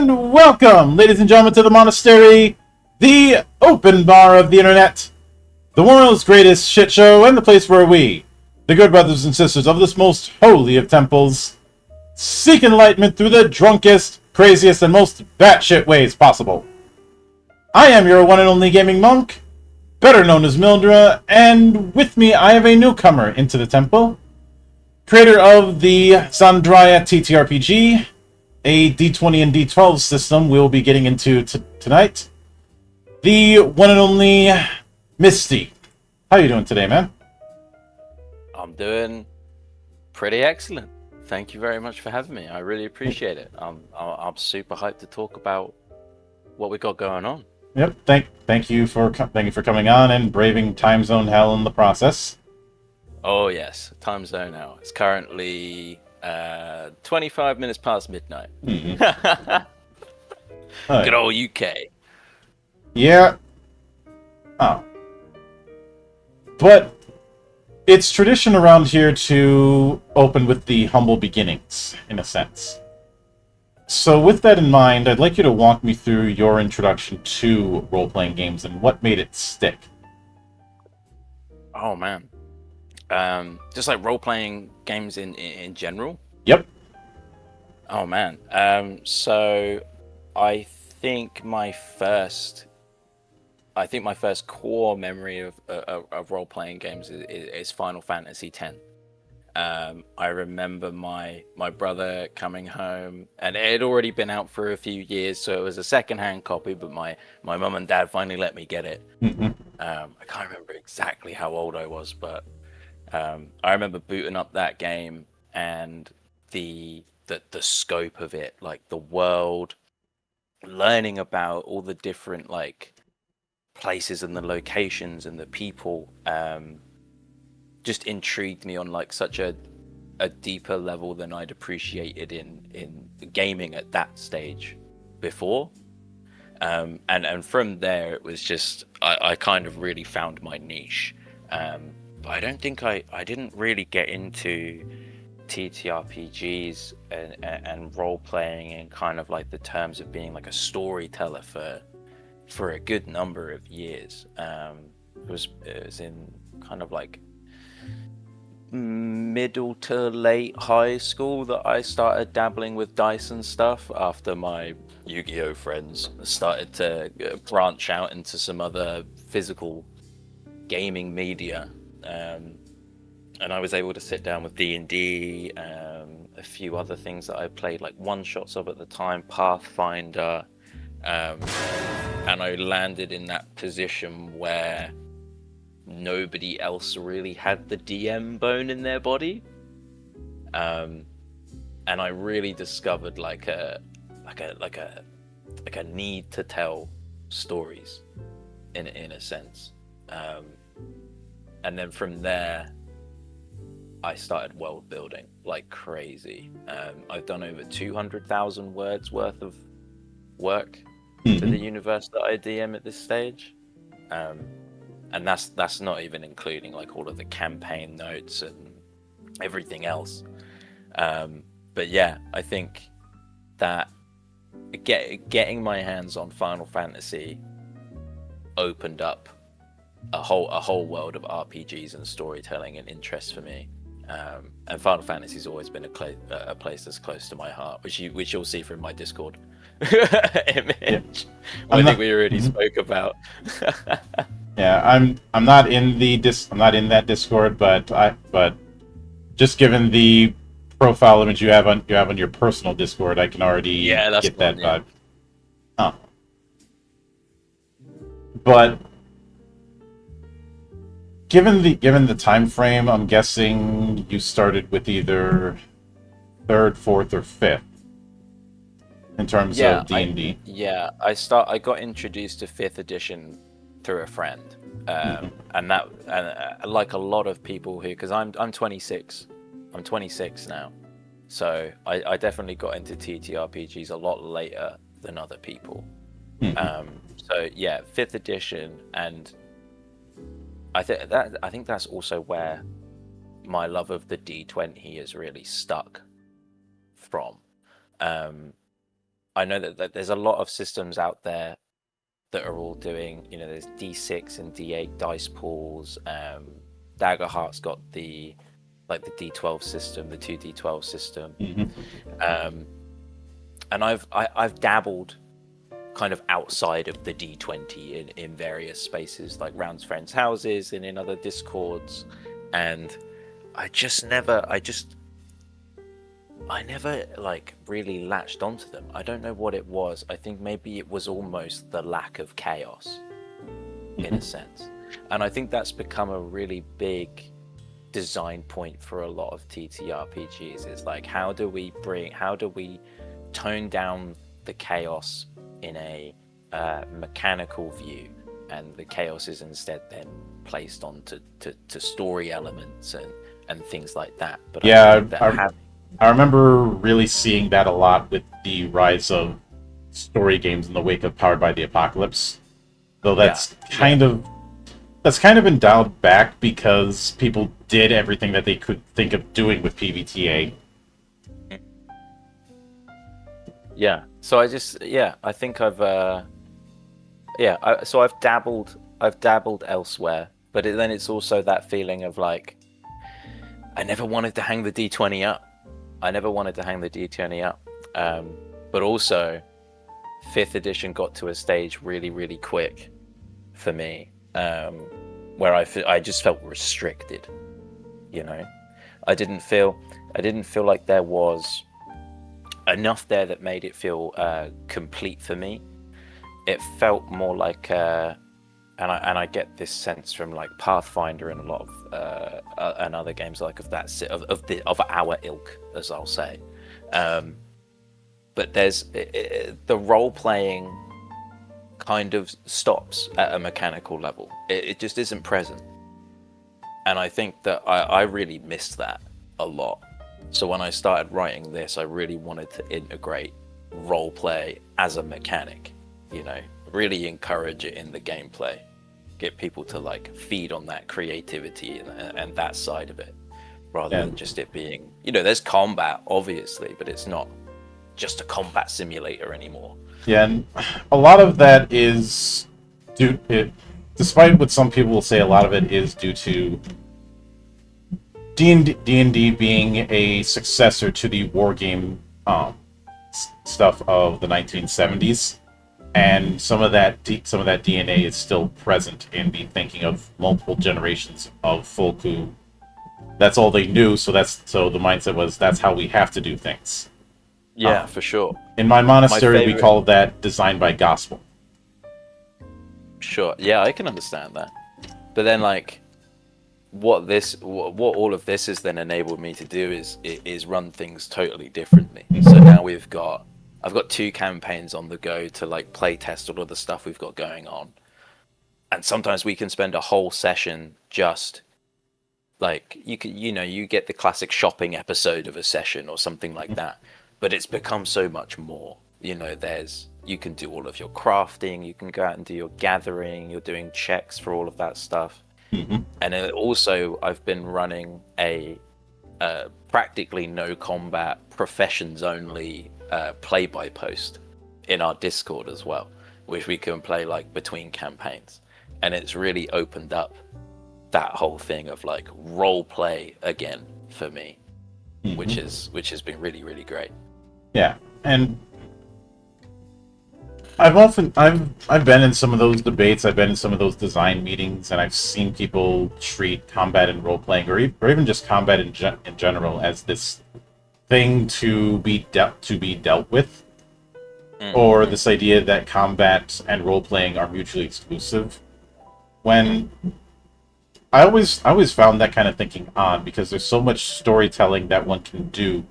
And welcome, ladies and gentlemen, to the monastery, the open bar of the internet, the world's greatest shit show, and the place where we, the good brothers and sisters of this most holy of temples, seek enlightenment through the drunkest, craziest, and most batshit ways possible. I am your one and only gaming monk, better known as Mildra, and with me I have a newcomer into the temple, creator of the Zand'rayan TTRPG, a D20 and D12 system we'll be getting into tonight, the one and only Mysti. How you doing today, man? I'm doing pretty excellent. Thank you very much for having me. I really appreciate it. I'm super hyped to talk about what we got going on. Yep. Thank you for coming on and braving time zone hell in the process. Oh yes, time zone now. It's currently 25 minutes past midnight. Mm-hmm. Good old UK. Yeah. Oh. But it's tradition around here to open with the humble beginnings, in a sense. So with that in mind, I'd like you to walk me through your introduction to role-playing games and what made it stick. Oh man. Just like role-playing games in general? Yep. Oh man. So I think my first core memory of role-playing games is Final Fantasy X. I remember my brother coming home, and it had already been out for a few years, so it was a second-hand copy, but my mum and dad finally let me get it. Mm-hmm. I can't remember exactly how old I was, but I remember booting up that game and the scope of it, like the world, learning about all the different like places and the locations and the people, just intrigued me on like such a deeper level than I'd appreciated in gaming at that stage before. And from there it was just I kind of really found my niche. But I don't think I didn't really get into TTRPGs and role playing in kind of like the terms of being like a storyteller for a good number of years. It was in kind of like middle to late high school that I started dabbling with dice and stuff after my Yu-Gi-Oh friends started to branch out into some other physical gaming media. And I was able to sit down with D&D, a few other things that I played, like one-shots of at the time, Pathfinder, and I landed in that position where nobody else really had the DM bone in their body, and I really discovered like a need to tell stories, in a sense. And then from there, I started world building like crazy. I've done over 200,000 words worth of work to the universe that I DM at this stage. And that's not even including like all of the campaign notes and everything else. But yeah, I think that getting my hands on Final Fantasy opened up a whole world of RPGs and storytelling and interest for me. And Final Fantasy's always been a place that's close to my heart, which you'll see from my Discord image. Yeah. I think we already spoke about. Yeah, I'm not in that Discord, but just given the profile image you have on your personal Discord, I can already get that vibe. Oh. But given the time frame, I'm guessing you started with either 3rd, 4th, or 5th in terms of D&D. I got introduced to 5th edition through a friend, and like a lot of people who, because I'm 26 now, so I definitely got into TTRPGs a lot later than other people. So yeah, 5th edition, and I think that's also where my love of the D20 is really stuck from. I know that there's a lot of systems out there that are all doing, there's D6 and D8 dice pools. Daggerheart's got the D12 system, the 2D12 system. And I've dabbled kind of outside of the D20 in various spaces, like round friends' houses and in other discords, and I never like really latched onto them. I don't know what it was. I think maybe it was almost the lack of chaos in a sense. And I think that's become a really big design point for a lot of TTRPGs. It's like, how do we tone down the chaos in a mechanical view, and the chaos is instead then placed onto to story elements and things like that. But yeah, I remember really seeing that a lot with the rise of story games in the wake of Powered by the Apocalypse. Though that's kind of been dialed back because people did everything that they could think of doing with PBTA. Yeah. So I think I've dabbled elsewhere, but then it's also that feeling of like, I never wanted to hang the D20 up. But also, 5th edition got to a stage really, really quick for me, where I just felt restricted. I didn't feel like there was enough there that made it feel complete for me. It felt more like, and I get this sense from like Pathfinder and a lot of and other games like of our ilk, as I'll say. But there's the role playing kind of stops at a mechanical level. It just isn't present, and I think that I really missed that a lot. So when I started writing this, I really wanted to integrate role play as a mechanic, really encourage it in the gameplay, get people to like feed on that creativity and that side of it, rather than just it being, there's combat obviously, but it's not just a combat simulator anymore. Yeah, and a lot of that is despite what some people will say, a lot of it is due to D&D being a successor to the wargame stuff of the 1970s, and some of that DNA is still present in the thinking of multiple generations of folk who that's all they knew. So the mindset was that's how we have to do things. Yeah, for sure. In my monastery, we call that design by gospel. Sure. Yeah, I can understand that. But then, like, what all of this has then enabled me to do is run things totally differently. So now I've got 2 campaigns on the go to like play test all of the stuff we've got going on, and sometimes we can spend a whole session just like you get the classic shopping episode of a session or something like that, but it's become so much more. You can do all of your crafting, you can go out and do your gathering, you're doing checks for all of that stuff. And also I've been running a practically no combat, professions only play by post in our Discord as well, which we can play like between campaigns, and it's really opened up that whole thing of like role play again for me, which has been really, really great. Yeah, and I've been in some of those debates, I've been in some of those design meetings, and I've seen people treat combat and role playing, or even just combat in general, as this thing to be dealt with, or this idea that combat and role playing are mutually exclusive. When I always found that kind of thinking odd, because there's so much storytelling that one can do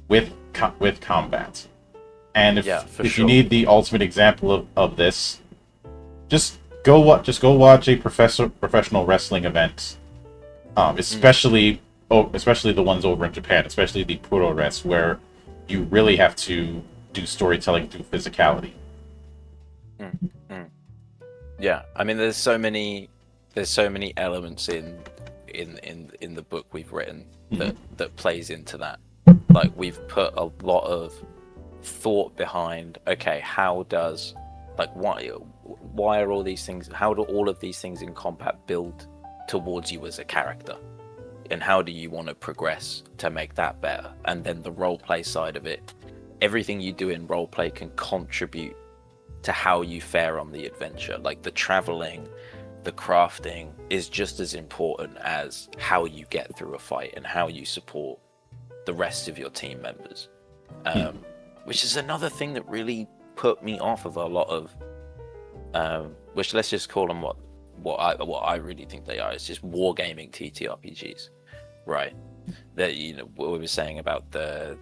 with combat. And if you need the ultimate example of this, just go watch a professional wrestling event, especially the ones over in Japan, especially the Puro Res, where you really have to do storytelling through physicality. Yeah, I mean, there's so many elements in the book we've written that plays into that. Like, we've put a lot of thought behind, okay, how does, like, why are all these things, how do all of these things in combat build towards you as a character, and how do you want to progress to make that better? And then the role play side of it, everything you do in role play can contribute to how you fare on the adventure. Like the traveling, the crafting is just as important as how you get through a fight and how you support the rest of your team members. Which is another thing that really put me off of a lot of, which let's just call them what I really think they are. It's just wargaming TTRPGs, right? That, you know, what we were saying about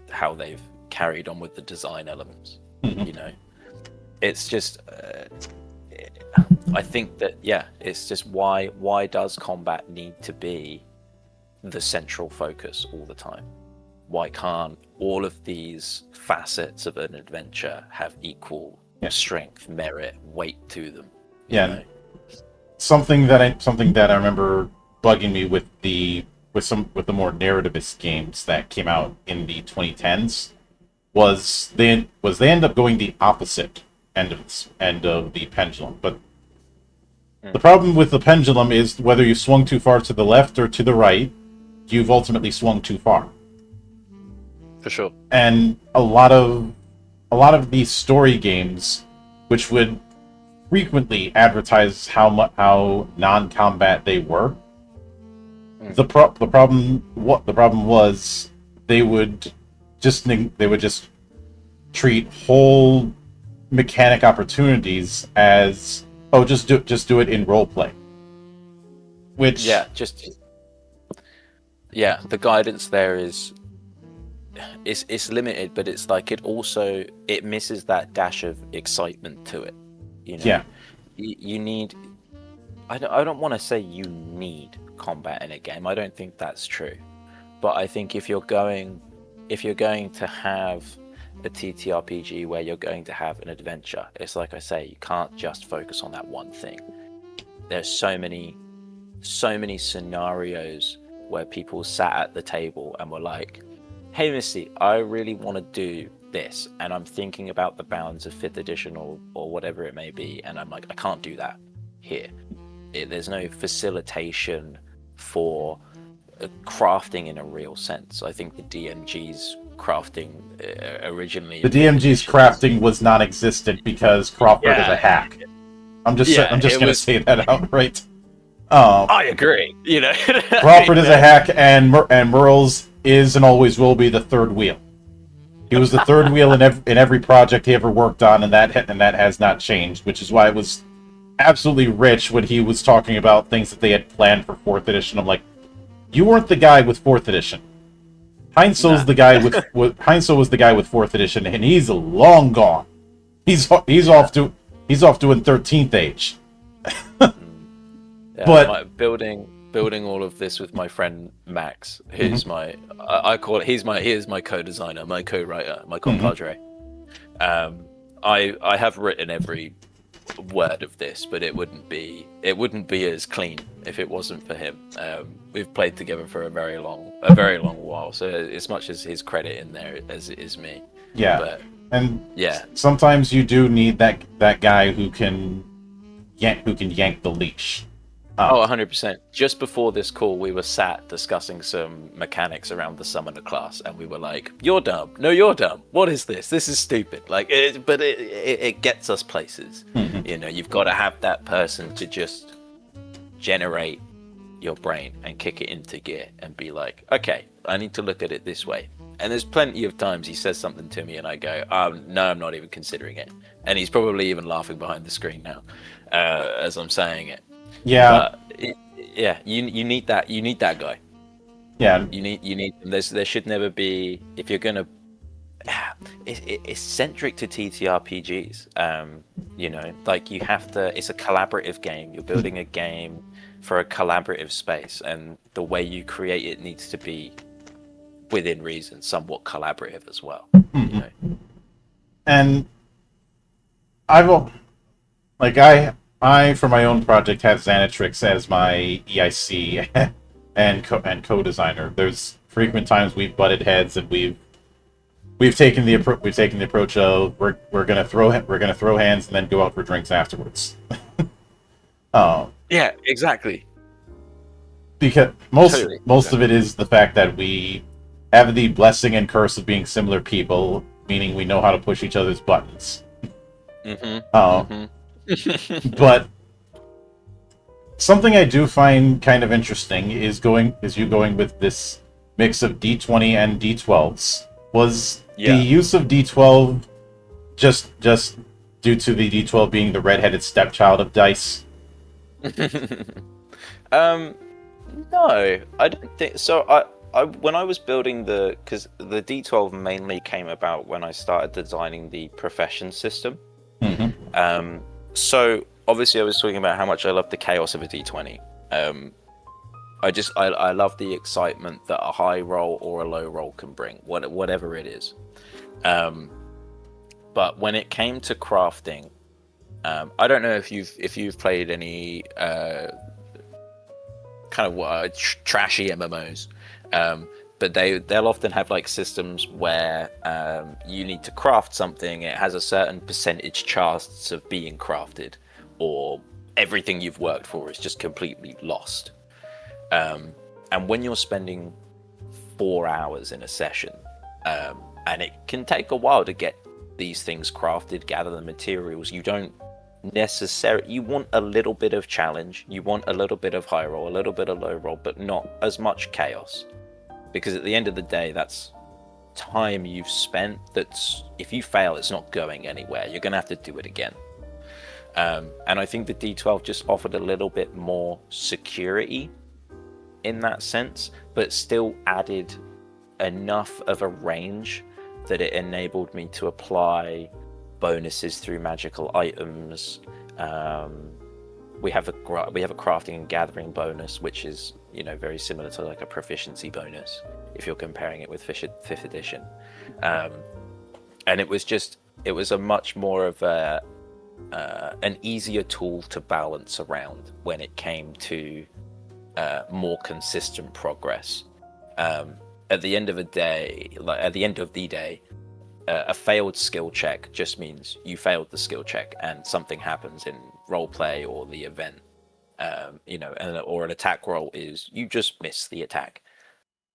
how they've carried on with the design elements. You know, it's just, I think that, yeah, it's just why does combat need to be the central focus all the time? Why can't all of these facets of an adventure have equal strength, merit, weight to them? You know? Something that I remember bugging me with the more narrativist games that came out in the 2010s was they end up going the opposite end of the pendulum. But the problem with the pendulum is whether you swung too far to the left or to the right, you've ultimately swung too far. For sure. And a lot of these story games, which would frequently advertise how non-combat they were, the problem was they would just treat whole mechanic opportunities as, oh, just do it in role play. Which the guidance there is it's limited, but it's like it misses that dash of excitement to it. You know, you need. I don't want to say you need combat in a game. I don't think that's true, but I think if you're going to have a TTRPG where you're going to have an adventure, it's like I say, you can't just focus on that one thing. There's so many scenarios where people sat at the table and were like, hey Mysti, I really want to do this, and I'm thinking about the bounds of 5th edition or whatever it may be, and I'm like, I can't do that here. There's no facilitation for crafting in a real sense. I think the DMG's crafting originally... The DMG's crafting was non-existent because Crawford is a hack. I'm just going to say that outright. I agree, you know. Crawford is a hack, and Merle's is and always will be the third wheel. He was the third wheel in every project he ever worked on, and that has not changed, which is why it was absolutely rich when he was talking about things that they had planned for 4th edition. I'm like, you weren't the guy with 4th edition. Heinzel was the guy with 4th edition, and he's long gone. He's off doing 13th age. But building all of this with my friend Max, who's I call it, he is my co-designer, my co-writer, my compadre. I have written every word of this, but it wouldn't be as clean if it wasn't for him. We've played together for a very long while, so as much as his credit in there as it is me. Sometimes you do need that guy who can yank the leash. 100%. Just before this call, we were sat discussing some mechanics around the summoner class, and we were like, "You're dumb. No, you're dumb. What is this? This is stupid." Like, but it gets us places. You know, you've got to have that person to just generate your brain and kick it into gear and be like, "Okay, I need to look at it this way." And there's plenty of times he says something to me, and I go, "No, I'm not even considering it." And he's probably even laughing behind the screen now as I'm saying it. Yeah, you need that. You need that guy. Yeah, you need. There should never be, if you're gonna. It's centric to TTRPGs. You know, like you have to. It's a collaborative game. You're building a game for a collaborative space, and the way you create it needs to be within reason, somewhat collaborative as well. You know? And I, for my own project, have Xanatrix as my EIC and co-designer. There's frequent times we've butted heads and we've we've taken the approach of we're gonna throw hands and then go out for drinks afterwards. Yeah, exactly. Because Totally. most of it is the fact that we have the blessing and curse of being similar people, meaning we know how to push each other's buttons. But something I do find kind of interesting is you going with this mix of D20 and D12s. Was the use of D12 just due to the D12 being the redheaded stepchild of dice? No, I don't think so. I when I was building because the D12 mainly came about when I started designing the profession system. So obviously I was talking about how much I love the chaos of a D20. I love the excitement that a high roll or a low roll can bring, whatever it is. But when it came to crafting, I don't know if you've played any kind of trashy MMOs, but they'll often have like systems where you need to craft something. It has a certain percentage chance of being crafted, or everything you've worked for is just completely lost. And when you're spending 4 hours in a session, and it can take a while to get these things crafted, gather the materials, you don't necessarily, you want a little bit of challenge, you want a little bit of high roll, a little bit of low roll, but not as much chaos, because at the end of the day, that's time you've spent. That's, if you fail, it's not going anywhere, you're gonna have to do it again. And I think the D12 just offered a little bit more security in that sense, but still added enough of a range that it enabled me to apply bonuses through magical items. We have a crafting and gathering bonus, which is, you know, very similar to like a proficiency bonus if you're comparing it with fifth edition. And it was a much more of an easier tool to balance around when it came to more consistent progress. At the end of the day, a failed skill check just means you failed the skill check and something happens in roleplay or the event. Or an attack roll is you just miss the attack.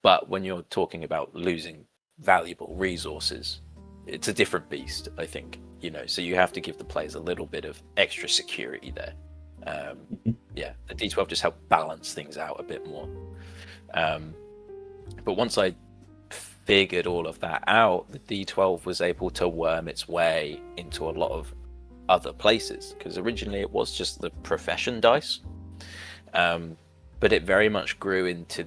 But when you're talking about losing valuable resources, it's a different beast, I think. So you have to give the players a little bit of extra security there. The D12 just helped balance things out a bit more. But once I figured all of that out, the D12 was able to worm its way into a lot of other places, because originally it was just the profession dice. But it very much grew into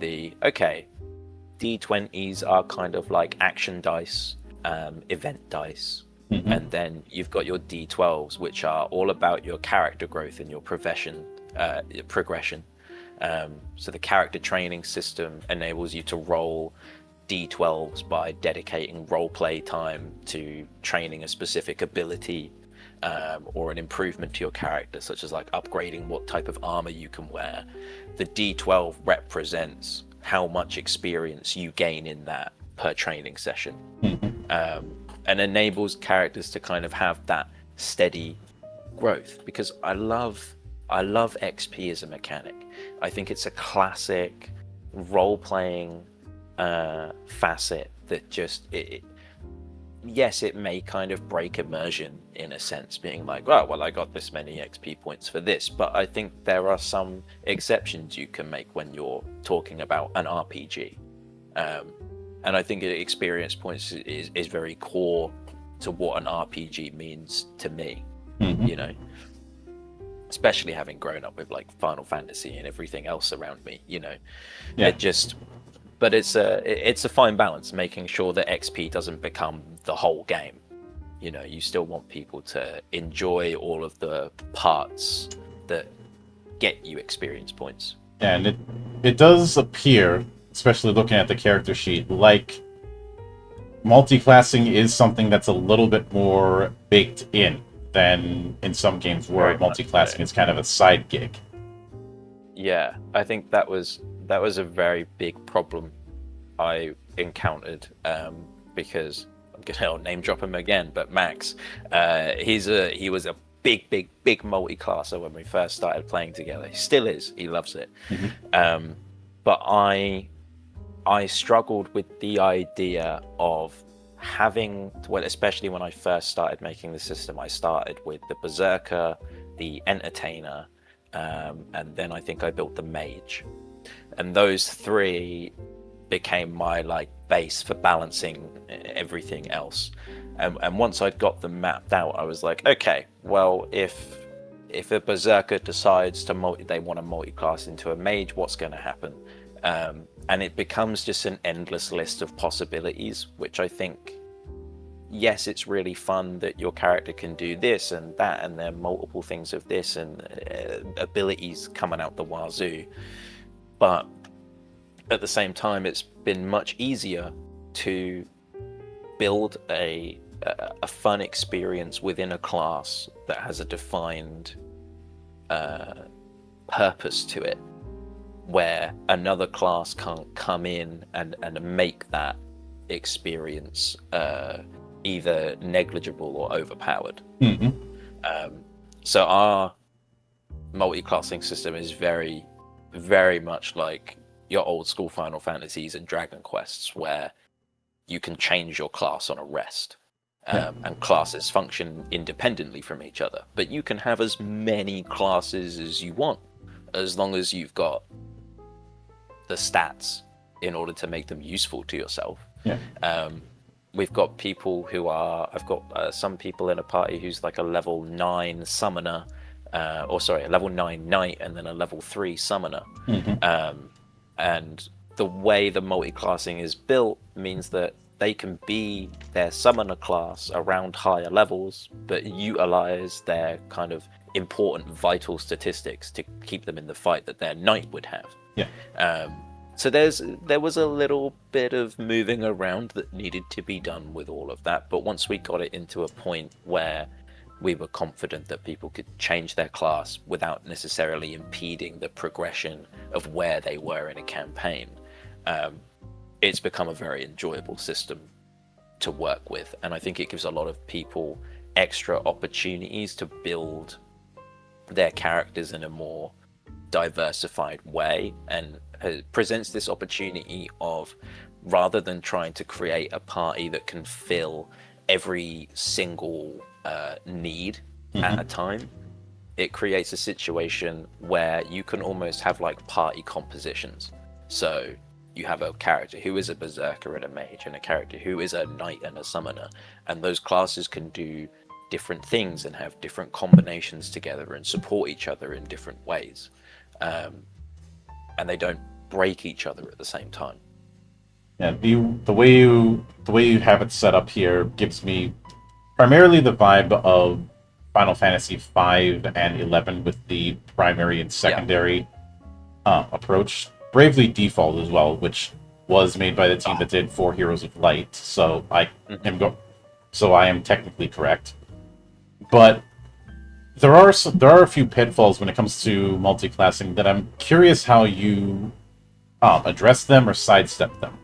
D20s are kind of like action dice, event dice. And then you've got your D12s, which are all about your character growth and your progression. So the character training system enables you to roll D12s by dedicating roleplay time to training a specific ability, or an improvement to your character, such as like upgrading what type of armor you can wear. The D12 represents how much experience you gain in that per training session. And enables characters to kind of have that steady growth, because I love XP as a mechanic. I think it's a classic role-playing facet that just yes, it may kind of break immersion in a sense, being like, oh, well, I got this many XP points for this, but I think there are some exceptions you can make when you're talking about an RPG. And I think experience points is very core to what an RPG means to me, especially having grown up with like Final Fantasy and everything else around me, But it's a fine balance, making sure that XP doesn't become the whole game. You still want people to enjoy all of the parts that get you experience points. And it does appear, especially looking at the character sheet, like multi-classing is something that's a little bit more baked in than in some games where multi-classing is kind of a side gig. Yeah, I think that was a very big problem I encountered, because gonna name drop him again, but Max, he was a big multi-classer when we first started playing together. He still is. He loves it. But I struggled with the idea of having, well, especially when I first started making the system. I started with the Berserker, the Entertainer, and then I think I built the Mage, and those three became my like base for balancing everything else. And once I'd got them mapped out, I was like, okay, well, if a Berserker decides they want to multi-class into a Mage, what's going to happen? And it becomes just an endless list of possibilities, which I think, yes, it's really fun that your character can do this and that, and there are multiple things of this and abilities coming out the wazoo. But at the same time, it's been much easier to build a fun experience within a class that has a defined purpose to it, where another class can't come in and make that experience either negligible or overpowered. So our multi-classing system is very, very much like your old school Final Fantasies and Dragon Quests, where you can change your class on a rest. And classes function independently from each other, but you can have as many classes as you want, as long as you've got the stats in order to make them useful to yourself. We've got people who are, I've got some people in a party who's like a level 9 summoner, a level 9 knight, and then a level 3 summoner. And the way the multi-classing is built means that they can be their summoner class around higher levels, but utilize their kind of important vital statistics to keep them in the fight that their knight would have. So there was a little bit of moving around that needed to be done with all of that, but once we got it into a point where we were confident that people could change their class without necessarily impeding the progression of where they were in a campaign, it's become a very enjoyable system to work with. And I think it gives a lot of people extra opportunities to build their characters in a more diversified way, and presents this opportunity of, rather than trying to create a party that can fill every single need at a time, it creates a situation where you can almost have like party compositions. So you have a character who is a berserker and a mage, and a character who is a knight and a summoner, and those classes can do different things and have different combinations together and support each other in different ways, and they don't break each other at the same time. Yeah, the way you have it set up here gives me primarily the vibe of Final Fantasy V and 11 with the primary and secondary approach. Bravely Default as well, which was made by the team that did 4 Heroes of Light, so I am technically correct. But there are a few pitfalls when it comes to multi-classing that I'm curious how you address them or sidestep them.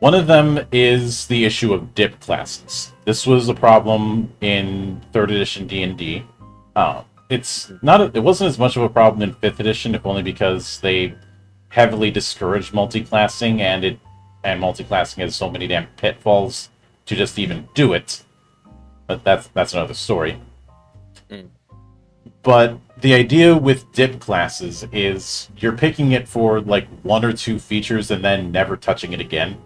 One of them is the issue of dip classes. This was a problem in 3rd edition D&D. It wasn't as much of a problem in 5th edition, if only because they heavily discouraged multi-classing, and multi-classing has so many damn pitfalls to just even do it. But that's another story. But the idea with dip classes is you're picking it for like 1 or 2 features and then never touching it again.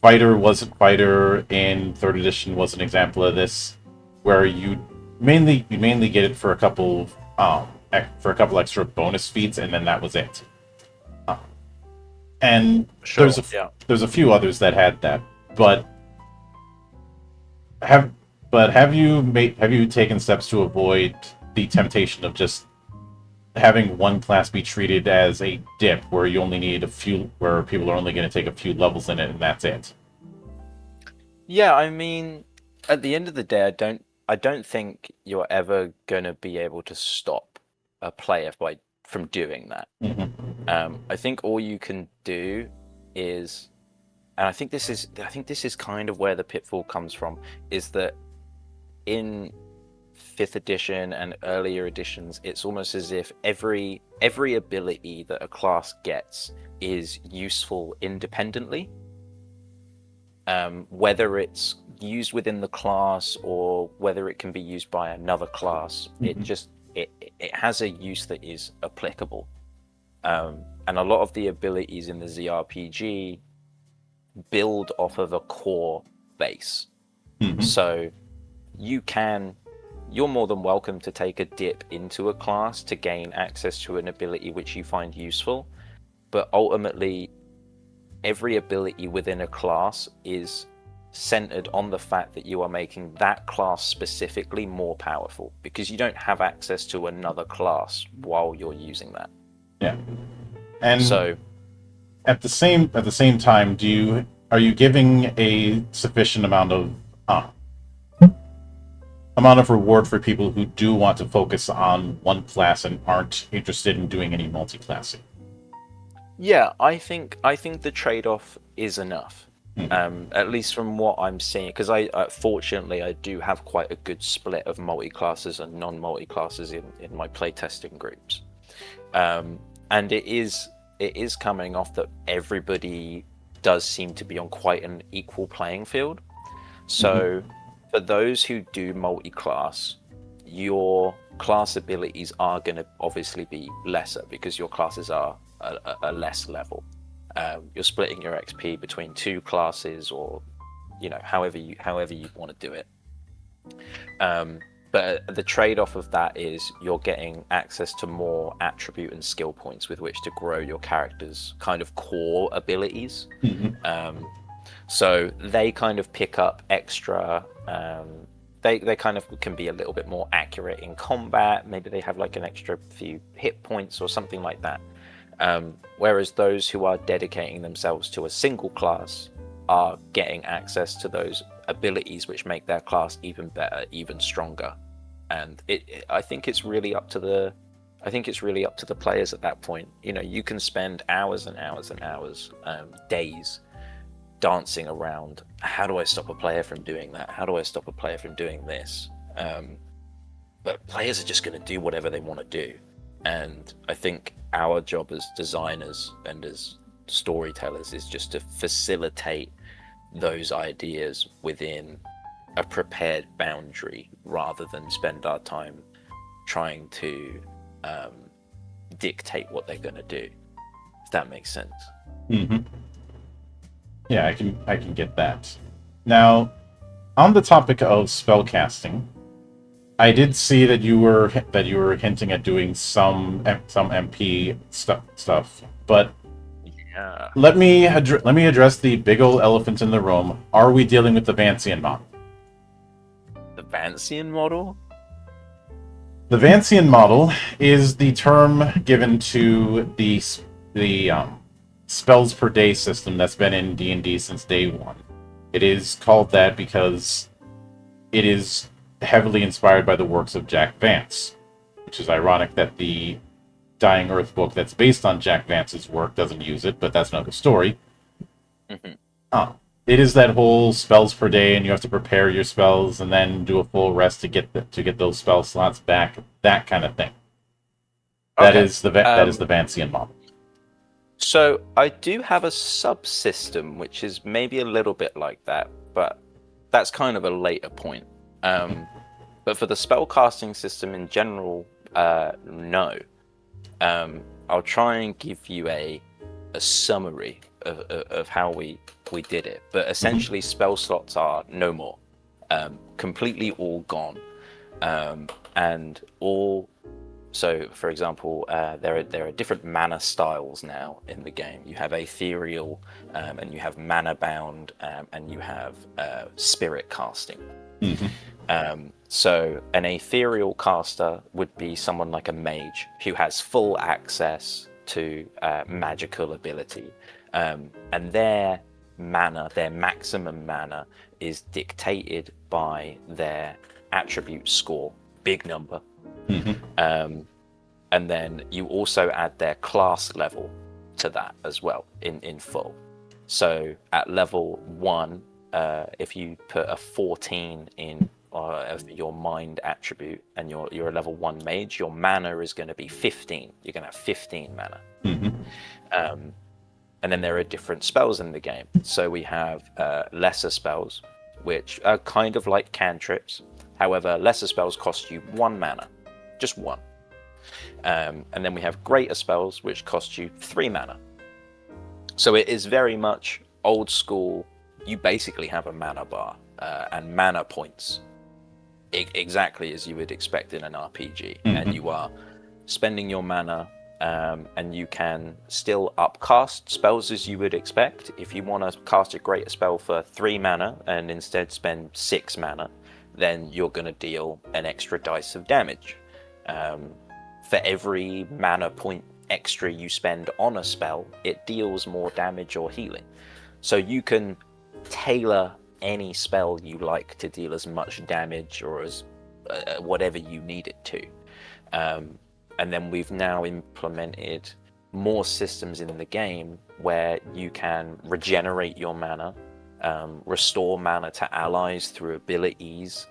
Fighter in 3rd edition was an example of this, where you mainly get it for a couple extra bonus feats, and then that was it. And there's a few others that had that, but have you taken steps to avoid the temptation of just having one class be treated as a dip, where you only need where people are only going to take a few levels in it, and that's it? Yeah, I mean, at the end of the day, I don't think you're ever going to be able to stop a player from doing that. I think all you can do is and I think this is kind of where the pitfall comes from, is that in 5th edition and earlier editions, it's almost as if every ability that a class gets is useful independently, whether it's used within the class or whether it can be used by another class. It has a use that is applicable, and a lot of the abilities in the ZRPG build off of a core base. So you're more than welcome to take a dip into a class to gain access to an ability which you find useful, but ultimately every ability within a class is centered on the fact that you are making that class specifically more powerful, because you don't have access to another class while you're using that. Yeah. And so at the same time, are you giving a sufficient amount of reward for people who do want to focus on one class and aren't interested in doing any multi-classing? yeah, I think the trade-off is enough. At least from what I'm seeing, because I fortunately I do have quite a good split of multi-classes and non-multi-classes in my playtesting groups, and it is coming off that everybody does seem to be on quite an equal playing field. So for those who do multi-class, your class abilities are going to obviously be lesser because your classes are a less level. You're splitting your XP between 2 classes, or however you want to do it. But the trade-off of that is you're getting access to more attribute and skill points with which to grow your character's kind of core abilities. So they kind of pick up extra. They kind of can be a little bit more accurate in combat. Maybe they have like an extra few hit points or something like that. Whereas those who are dedicating themselves to a single class are getting access to those abilities which make their class even better, even stronger. And I think it's really up to the players at that point. You can spend hours and hours and hours, days, dancing around. How do I stop a player from doing that? How do I stop a player from doing this? But players are just going to do whatever they want to do. And I think our job as designers and as storytellers is just to facilitate those ideas within a prepared boundary, rather than spend our time trying to dictate what they're going to do, if that makes sense. Yeah, I can get that. Now, on the topic of spellcasting, I did see that you were hinting at doing some MP stuff, but Yeah. let me address the big old elephant in the room. Are we dealing with the Vancian model? The Vancian model? The Vancian model is the term given to the spells per day system that's been in D&D since day one. It is called that because it is heavily inspired by the works of Jack Vance, which is ironic that the Dying Earth book that's based on Jack Vance's work doesn't use it, but that's another story. It is that whole spells per day, and you have to prepare your spells and then do a full rest to get those spell slots back, that kind of thing. That is the Vancian model. So I do have a subsystem which is maybe a little bit like that, but that's kind of a later point. But for the spellcasting system in general, no. I'll try and give you a summary of how we did it. But essentially, spell slots are no more, completely all gone, and all. So, for example, there are different mana styles now in the game. You have ethereal, and you have mana bound, and you have spirit casting. So an ethereal caster would be someone like a mage who has full access to magical ability, and their mana, their maximum mana, is dictated by their attribute score, big number. And then you also add their class level to that as well in full. So at level 1, if you put a 14 in of your mind attribute and you're a level 1 mage, your mana is going to be 15. You're going to have 15 mana. And then there are different spells in the game. So we have lesser spells, which are kind of like cantrips. However, lesser spells cost you 1 mana, just 1. And then we have greater spells, which cost you 3 mana. So it is very much old school. You basically have a mana bar and mana points, exactly as you would expect in an RPG. And you are spending your mana, and you can still upcast spells as you would expect. If you want to cast a greater spell for 3 mana and instead spend 6 mana, then you're going to deal an extra dice of damage. For every mana point extra you spend on a spell, it deals more damage or healing. So you can tailor any spell you like to deal as much damage or as whatever you need it to. And then we've now implemented more systems in the game where you can regenerate your mana, restore mana to allies through abilities.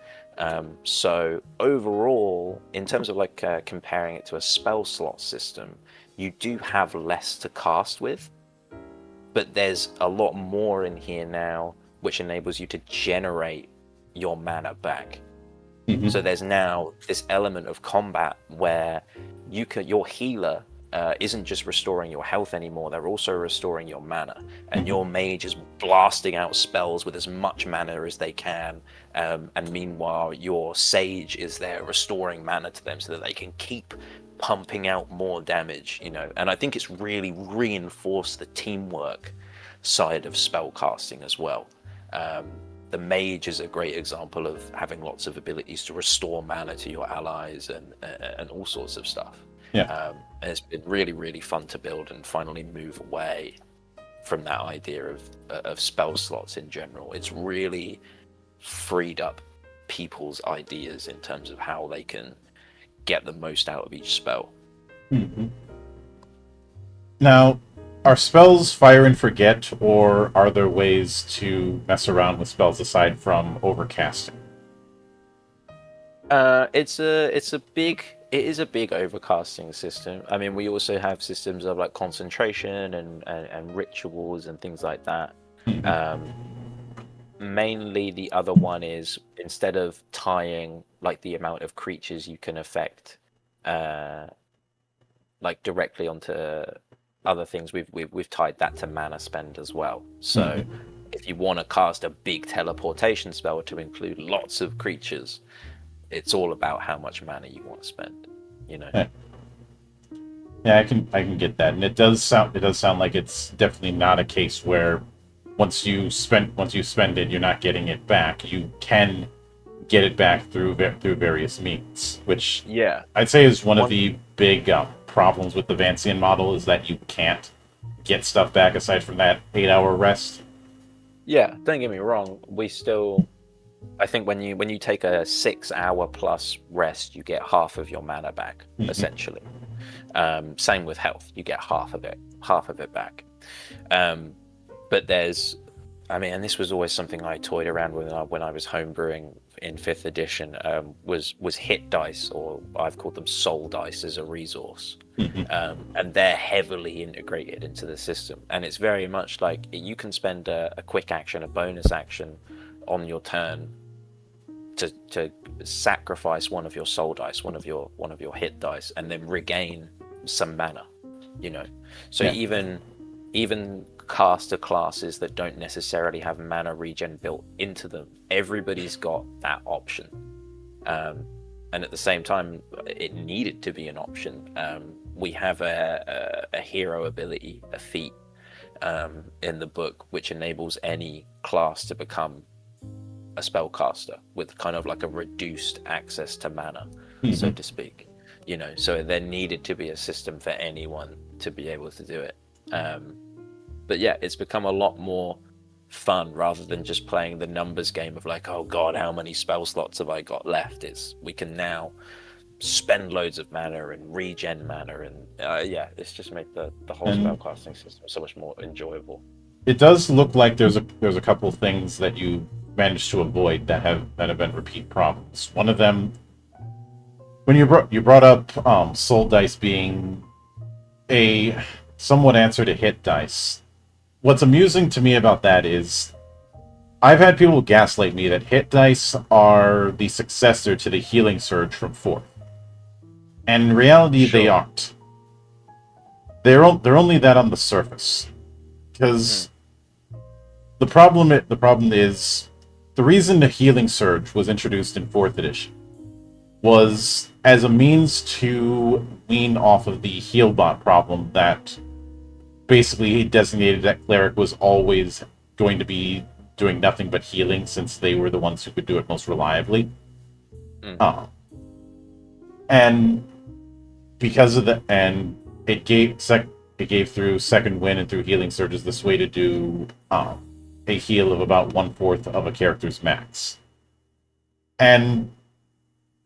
So overall, in terms of like comparing it to a spell slot system, you do have less to cast with, but there's a lot more in here now which enables you to generate your mana back. So there's now this element of combat where your healer isn't just restoring your health anymore, they're also restoring your mana. And your mage is blasting out spells with as much mana as they can. And meanwhile, your sage is there restoring mana to them so that they can keep pumping out more damage, you know. And I think it's really reinforced the teamwork side of spell casting as well. The mage is a great example of having lots of abilities to restore mana to your allies and all sorts of stuff. And it's been really, really fun to build and finally move away from that idea of spell slots in general. It's really freed up people's ideas in terms of how they can get the most out of each spell. Now, are spells fire and forget, or are there ways to mess around with spells aside from overcasting? It is a big overcasting system. I mean, we also have systems of like concentration and rituals and things like that. Mainly the other one is, instead of tying like the amount of creatures you can affect like directly onto other things, we've tied that to mana spend as well. So if you want to cast a big teleportation spell to include lots of creatures, it's all about how much mana you want to spend, you know. Yeah, I can get that, and it does sound like it's definitely not a case where once you spend it, you're not getting it back. You can get it back through various means, which I'd say is one of the big problems with the Vancian model, is that you can't get stuff back aside from that 8-hour rest. Yeah, don't get me wrong. I think when you take a 6-hour plus rest, you get half of your mana back, essentially. Same with health, you get half of it back. But there's, I mean, and this was always something I toyed around with when I was homebrewing in 5th edition, was hit dice, or I've called them soul dice, as a resource. And they're heavily integrated into the system. And it's very much like you can spend a quick action, a bonus action on your turn to sacrifice one of your soul dice, one of your hit dice, and then regain some mana, you know. So even caster classes that don't necessarily have mana regen built into them, everybody's got that option. And at the same time, it needed to be an option. We have a hero ability, a feat, in the book, which enables any class to become a spellcaster with kind of like a reduced access to mana, so to speak. You know, so there needed to be a system for anyone to be able to do it. But yeah, it's become a lot more fun rather than just playing the numbers game of like, oh god, how many spell slots have I got left? We can now spend loads of mana and regen mana, and it's just made the whole spellcasting system so much more enjoyable. it does look like there's a couple things that you managed to avoid that have been repeat problems. One of them, when you brought up soul dice being a somewhat answer to hit dice. What's amusing to me about that is I've had people gaslight me that hit dice are the successor to the healing surge from 4th. And in reality, Sure. they aren't. They're only that on the surface. Because the problem is the reason the healing surge was introduced in 4th edition was as a means to wean off of the heal bot problem that basically he designated that cleric was always going to be doing nothing but healing since they were the ones who could do it most reliably. And because of the it gave through second wind and through healing surges this way to do a heal of about 1/4 of a character's max. And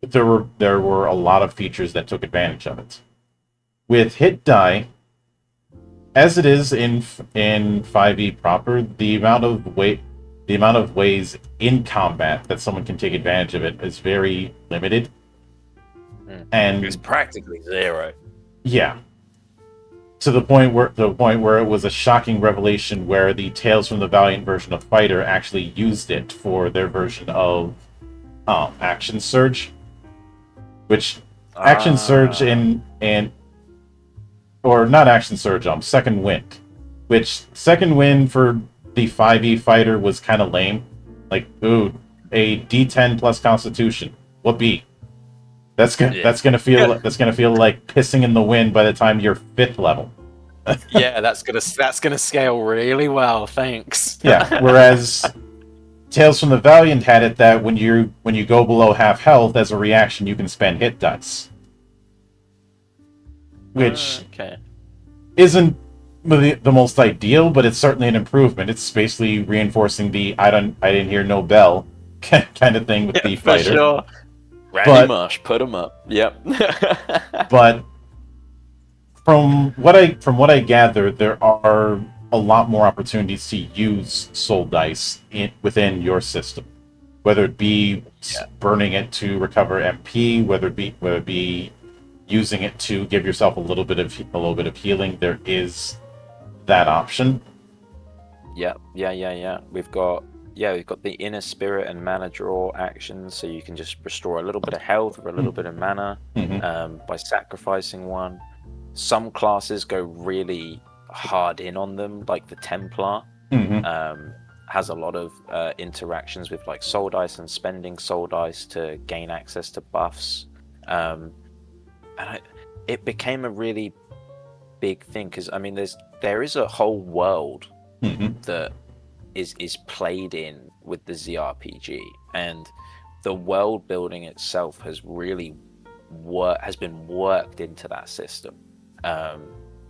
there were a lot of features that took advantage of it. With hit die, as it is in 5e proper, the amount of ways in combat that someone can take advantage of it is very limited. And it's practically zero. Yeah. To the point where it was a shocking revelation where the Tales from the Valiant version of Fighter actually used it for their version of Action Surge. Which Action Surge or not Action Surge, Second Wind. Which Second Wind for the 5e fighter was kind of lame. Like, ooh, a D10 plus Constitution. What be? That's gonna feel like pissing in the wind by the time you're 5th level. Yeah, that's gonna scale really well. Thanks. Yeah. Whereas Tales from the Valiant had it that when you go below half health, as a reaction, you can spend hit dice, which isn't the most ideal, but it's certainly an improvement. It's basically reinforcing the I didn't hear no bell kind of thing with the fighter. For sure. Randy Marsh, put him up. Yep. But from what I gather, there are a lot more opportunities to use soul dice within your system, whether it be burning it to recover MP, whether it be using it to give yourself a little bit of healing. There is that option. Yeah. We've got the inner spirit and mana draw actions, so you can just restore a little bit of health or a little bit of mana by sacrificing one. Some classes go really hard in on them, like the Templar has a lot of interactions with like soul dice and spending soul dice to gain access to buffs, and it became a really big thing because I mean there is a whole world that is played in with the ZRPG, and the world building itself has really been worked into that system.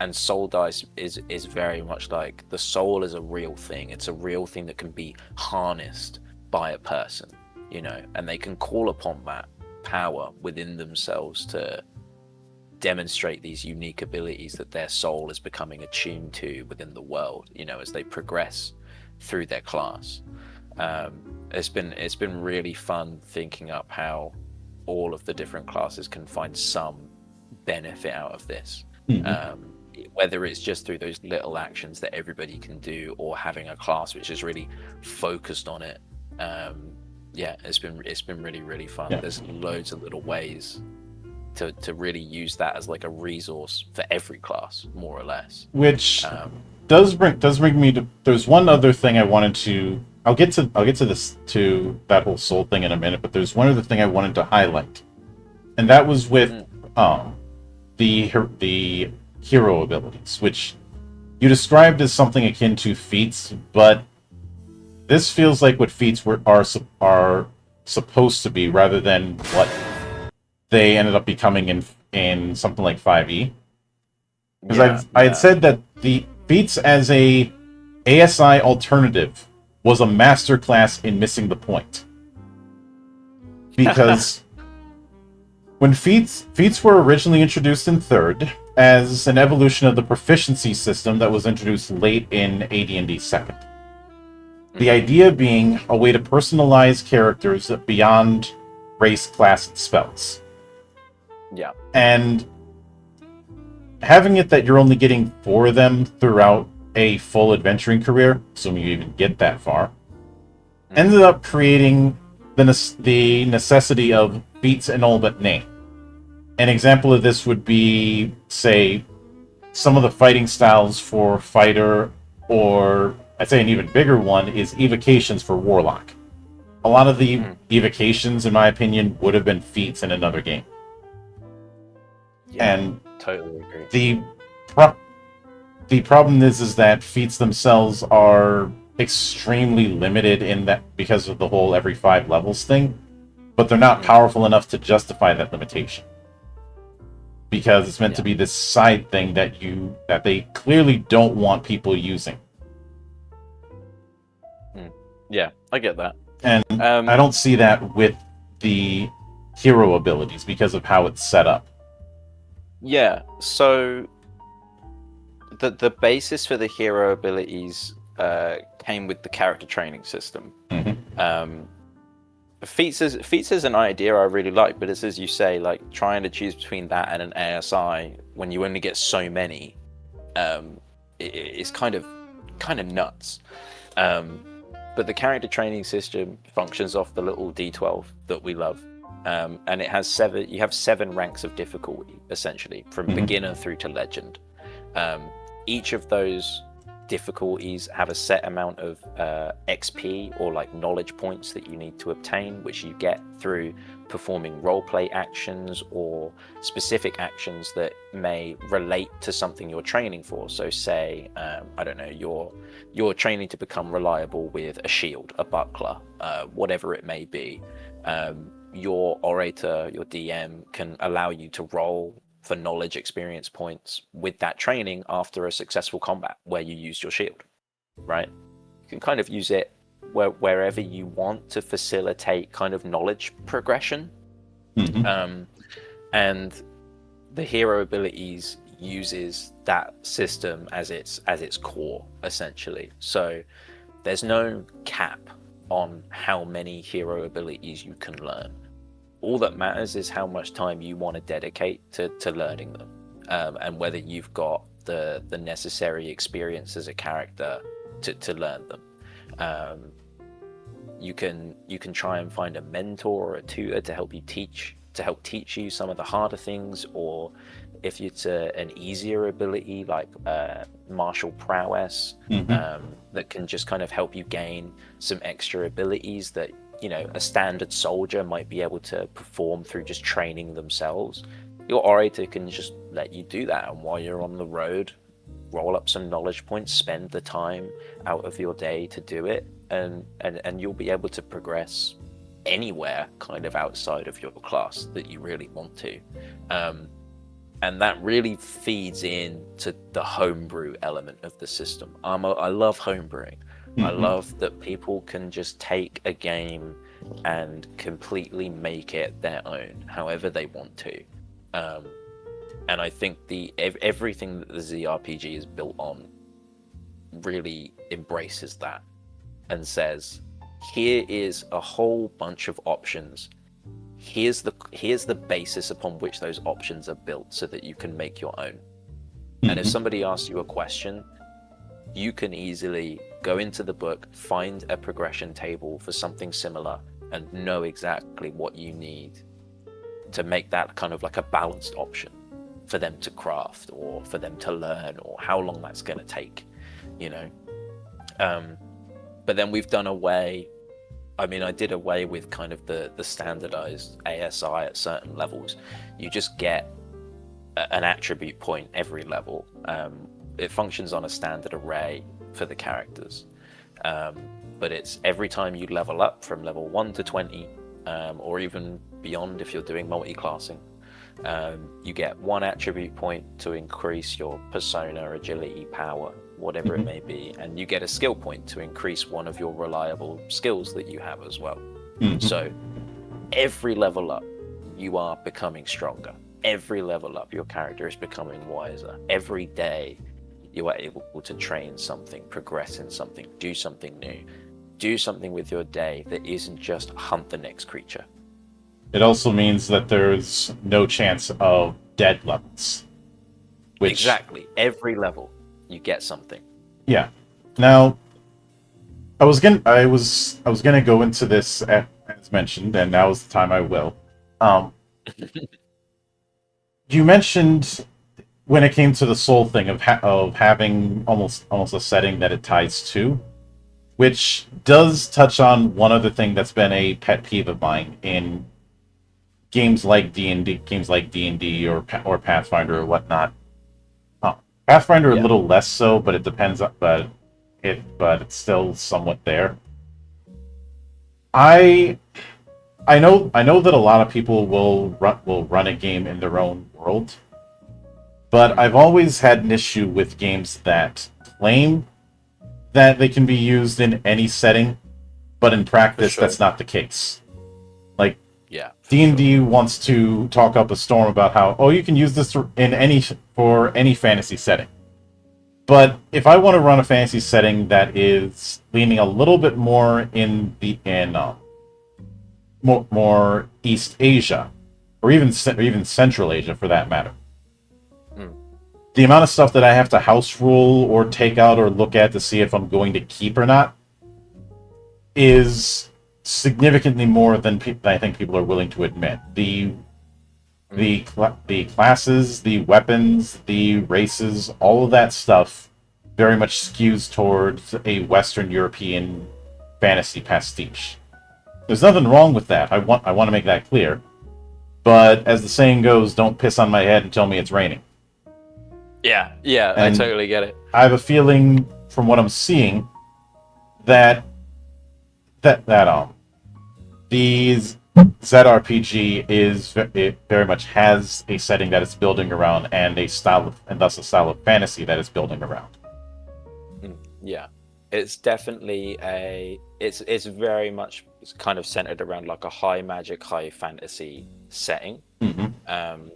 And soul dice is very much like the soul is a real thing. It's a real thing that can be harnessed by a person, and they can call upon that power within themselves to demonstrate these unique abilities that their soul is becoming attuned to within the world, as they progress through their class. It's been really fun thinking up how all of the different classes can find some benefit out of this. Whether it's just through those little actions that everybody can do, or having a class which is really focused on it. It's been really, really fun. Yeah. There's loads of little ways to really use that as like a resource for every class, more or less. Which does bring me to. There's one other thing I wanted to. I'll get to that whole soul thing in a minute, but there's one other thing I wanted to highlight, and that was with the hero abilities, which you described as something akin to feats, but this feels like what feats are supposed to be, rather than what they ended up becoming in something like 5e. Because I had said that the feats as a ASI alternative was a masterclass in missing the point. Because when feats were originally introduced in 3rd, as an evolution of the proficiency system that was introduced late in AD&D 2nd. The idea being a way to personalize characters beyond race, class, and spells. Yeah. And having it that you're only getting 4 of them throughout a full adventuring career, assuming you even get that far, ended up creating the necessity of feats and all but name. An example of this would be, say, some of the fighting styles for fighter, or I'd say an even bigger one is evocations for warlock. A lot of the evocations, in my opinion, would have been feats in another game. Yeah, And totally agree. the problem is that feats themselves are extremely limited in that because of the whole every 5 levels thing, but they're not powerful enough to justify that limitation. Because it's meant to be this side thing that they clearly don't want people using. Yeah, I get that. And I don't see that with the hero abilities because of how it's set up. Yeah, so the basis for the hero abilities came with the character training system. Feats is an idea I really like, but it's, as you say, like trying to choose between that and an ASI when you only get so many, it's kind of nuts. But the character training system functions off the little D12 that we love, and it has 7. You have 7 ranks of difficulty essentially, from beginner through to legend. Each of those difficulties have a set amount of XP or like knowledge points that you need to obtain, which you get through performing roleplay actions or specific actions that may relate to something you're training for. So say, I don't know, you're training to become reliable with a shield, a buckler, whatever it may be. Your orator, your DM can allow you to roll for knowledge experience points with that training after a successful combat where you used your shield, right? You can kind of use it wherever you want to facilitate kind of knowledge progression. And the hero abilities uses that system as its core, essentially. So there's no cap on how many hero abilities you can learn. All that matters is how much time you want to dedicate to learning them, and whether you've got the necessary experience as a character to learn them. You can try and find a mentor or a tutor to help teach you some of the harder things, or if it's an easier ability like martial prowess, that can just kind of help you gain some extra abilities that, you know, a standard soldier might be able to perform through just training themselves. Your orator can just let you do that, and while you're on the road, roll up some knowledge points, spend the time out of your day to do it, and you'll be able to progress anywhere kind of outside of your class that you really want to. And that really feeds into the homebrew element of the system. I love homebrewing. I love that people can just take a game and completely make it their own, however they want to. And I think everything that the ZRPG is built on really embraces that and says, here is a whole bunch of options. Here's the basis upon which those options are built so that you can make your own. And if somebody asks you a question, you can easily go into the book, find a progression table for something similar, and know exactly what you need to make that kind of like a balanced option for them to craft, or for them to learn, or how long that's going to take, you know. But then we've done away, I mean, I did away with kind of the standardized ASI at certain levels. You just get an attribute point every level. It functions on a standard array for the characters, but it's every time you level up from level 1 to 20, or even beyond if you're doing multi-classing, you get 1 attribute point to increase your persona, agility, power, whatever it may be, and you get a skill point to increase one of your reliable skills that you have as well. So every level up, you are becoming stronger. every level up, your character is becoming wiser. Every day, you are able to train something, progress in something, do something new, do something with your day that isn't just hunt the next creature. It also means that there's no chance of dead levels. Which, exactly. Every level, you get something. Yeah. Now, I was gonna go into this as mentioned, and now is the time I will. You mentioned when it came to the soul thing of having almost a setting that it ties to, which does touch on one other thing that's been a pet peeve of mine in games like D&D or Pathfinder or whatnot. Pathfinder a little less so, but it depends. But it's still somewhat there. I know that a lot of people will run a game in their own world, but I've always had an issue with games that claim that they can be used in any setting, but in practice that's not the case. Like D&D wants to talk up a storm about how you can use this for any fantasy setting. But if I want to run a fantasy setting that is leaning a little bit more more East Asia, or even Central Asia for that matter, the amount of stuff that I have to house rule or take out or look at to see if I'm going to keep or not is significantly more than I think people are willing to admit. The classes, the weapons, the races, all of that stuff very much skews towards a Western European fantasy pastiche. There's nothing wrong with that. I want to make that clear. But as the saying goes, don't piss on my head and tell me it's raining. Yeah, I totally get it. I have a feeling from what I'm seeing that these ZRPG it very much has a setting that it's building around and thus a style of fantasy that it's building around. Yeah, it's definitely it's very much kind of centered around like a high magic, high fantasy setting. Mm-hmm.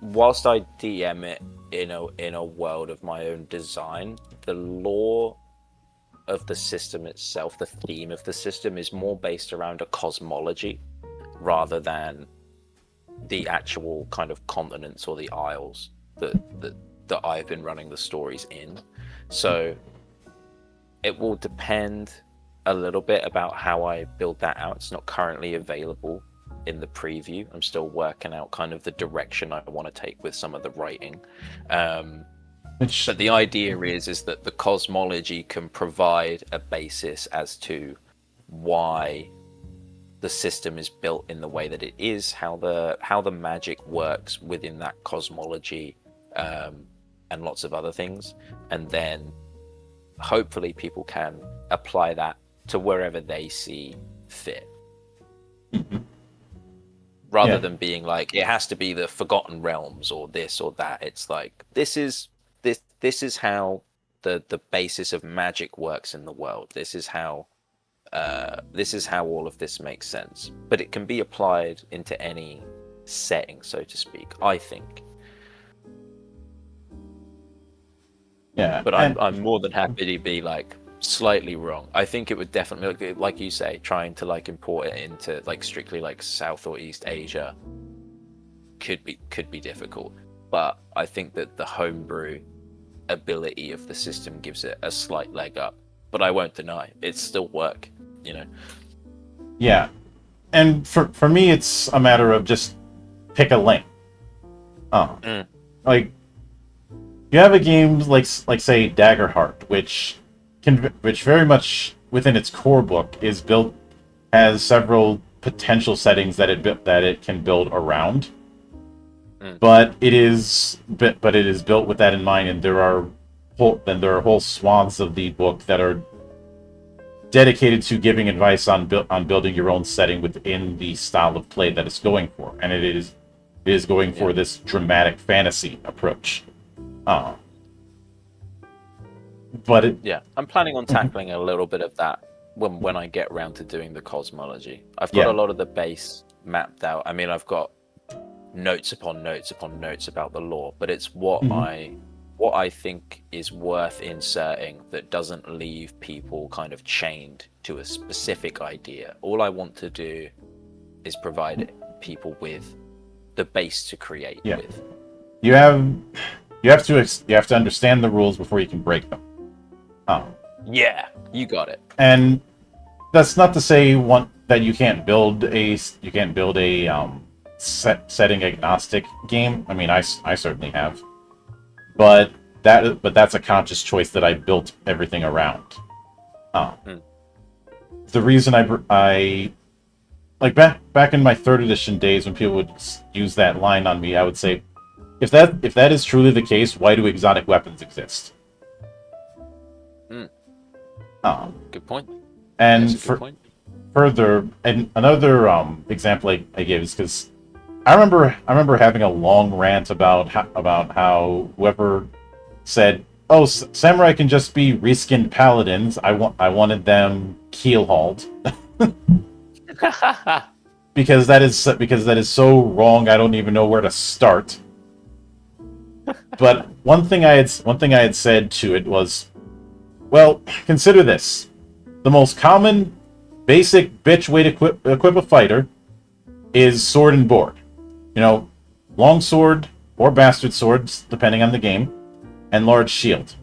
Whilst I DM it in a world of my own design, the lore of the system itself, the theme of the system, is more based around a cosmology rather than the actual kind of continents or the isles that I've been running the stories in. So it will depend a little bit about how I build that out. It's not currently available in the preview. I'm still working out kind of the direction I want to take with some of the writing. But the idea is that the cosmology can provide a basis as to why the system is built in the way that it is, how the magic works within that cosmology, and lots of other things. And then hopefully people can apply that to wherever they see fit. Mm-hmm. Rather than being like, it has to be the Forgotten Realms or this or that. It's like, this is how the basis of magic works in the world. This is how all of this makes sense. But it can be applied into any setting, so to speak, I think. Yeah. But I'm more than happy to be like slightly wrong. I think it would definitely, like you say, trying to like import it into like strictly like South or East Asia could be difficult. But I think that the homebrew ability of the system gives it a slight leg up. But I won't deny it's still work, Yeah. And for me it's a matter of just pick a lane. Like you have a game like say Daggerheart, which very much within its core book has several potential settings that it can build around. But it is built with that in mind, and there are whole swaths of the book that are dedicated to giving advice on building your own setting within the style of play that it's going for, and it is going for this dramatic fantasy approach. But I'm planning on tackling a little bit of that when I get around to doing the cosmology. I've got a lot of the base mapped out. I mean, I've got notes upon notes upon notes about the lore, but it's what Mhm. I think is worth inserting that doesn't leave people kind of chained to a specific idea. All I want to do is provide people with the base to create Yeah. with. You have to understand the rules before you can break them. Yeah, you got it. And that's not to say that you can't build a setting agnostic game. I mean, I certainly have, but that's a conscious choice that I built everything around. The reason I like back in my third edition days when people would use that line on me, I would say, if that is truly the case, why do exotic weapons exist? Good point. And That's a good point. further, and another example I gave is because I remember having a long rant about how whoever said, "Oh, samurai can just be reskinned paladins." I wanted them keelhauled because that is so wrong. I don't even know where to start. But one thing I had said to it was, well, consider this: the most common, basic bitch way to equip a fighter is sword and board. You know, long sword or bastard swords, depending on the game, and large shield.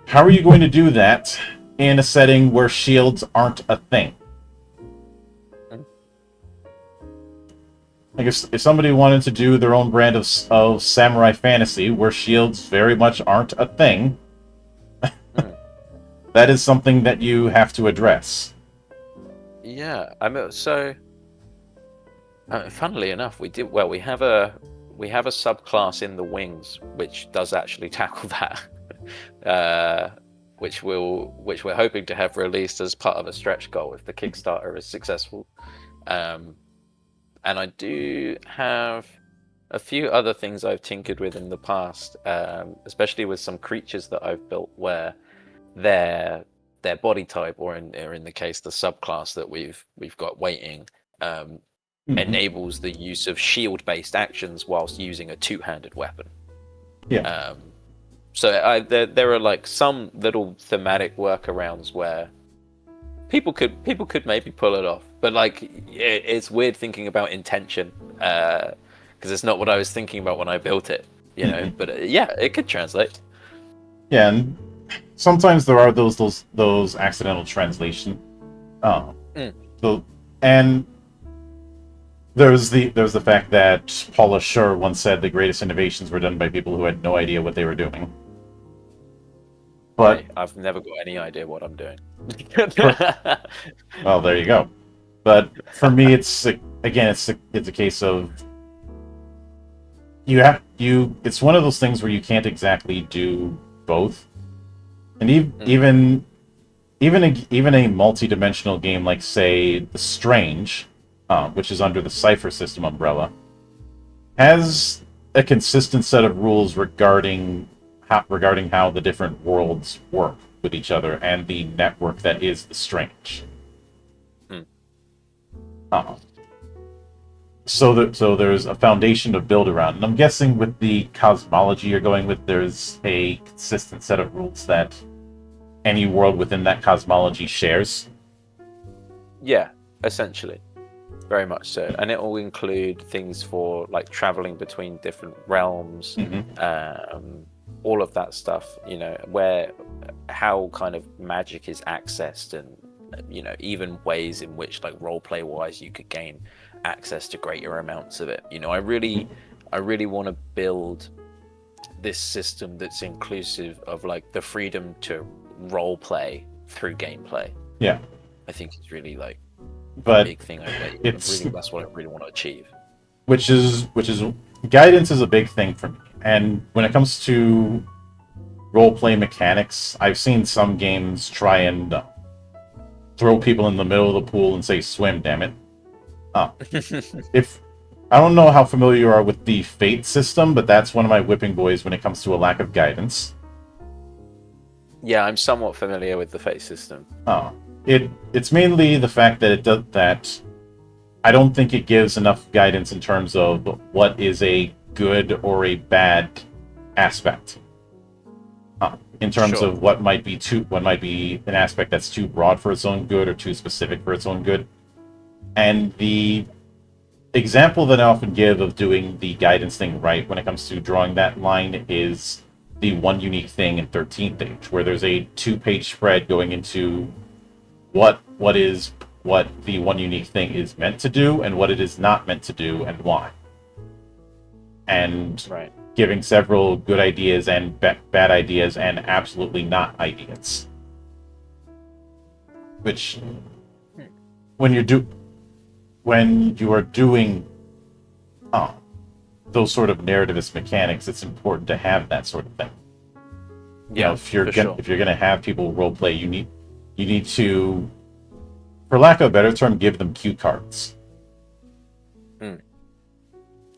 How are you going to do that in a setting where shields aren't a thing? Like if somebody wanted to do their own brand of samurai fantasy where shields very much aren't a thing, that is something that you have to address. Yeah, I mean, so funnily enough, we have a subclass in the wings which does actually tackle that, which we're hoping to have released as part of a stretch goal if the Kickstarter is successful. And I do have a few other things I've tinkered with in the past, especially with some creatures that I've built where their body type, or in the case the subclass that we've got waiting, enables the use of shield-based actions whilst using a two-handed weapon. Yeah. So there are like some little thematic workarounds where people could maybe pull it off, but like it's weird thinking about intention because it's not what I was thinking about when I built it, you know. But yeah, it could translate. Yeah, and sometimes there are those accidental translation. And there's the fact that Paula Schur once said the greatest innovations were done by people who had no idea what they were doing. But Hey, I've never got any idea what I'm doing. Well, there you go. But for me, it's a case of it's one of those things where you can't exactly do both, and even a multi-dimensional game like, say, The Strange, which is under the Cypher system umbrella, has a consistent set of rules regarding how the different worlds work with each other and the network that is The Strange. So there's a foundation to build around, and I'm guessing with the cosmology you're going with, there's a consistent set of rules that any world within that cosmology shares. Yeah, essentially, very much so, and it will include things for like traveling between different realms, all of that stuff. You know, how kind of magic is accessed, and you know, even ways in which, like, roleplay wise, you could gain access to greater amounts of it. You know, I really want to build this system that's inclusive of like the freedom to role play through gameplay. Yeah, I think it's really like but a big thing. That's what I really want to achieve. Which is guidance is a big thing for me, and when it comes to roleplay mechanics, I've seen some games try and throw people in the middle of the pool and say swim. Damn it! If I don't know how familiar you are with the Fate system, but that's one of my whipping boys when it comes to a lack of guidance. Yeah, I'm somewhat familiar with the Fate system. It's mainly the fact that I don't think it gives enough guidance in terms of what is a good or a bad aspect. In terms Sure. of what might be an aspect that's too broad for its own good or too specific for its own good. And the example that I often give of doing the guidance thing right when it comes to drawing that line is the one unique thing in 13th Age, where there's a 2-page spread going into what the one unique thing is meant to do and what it is not meant to do and why. And Right. giving several good ideas and bad ideas and absolutely not ideas. Which, when you are doing those sort of narrativist mechanics, it's important to have that sort of thing. Yeah, If you're gonna have people role play, you need to, for lack of a better term, give them cue cards.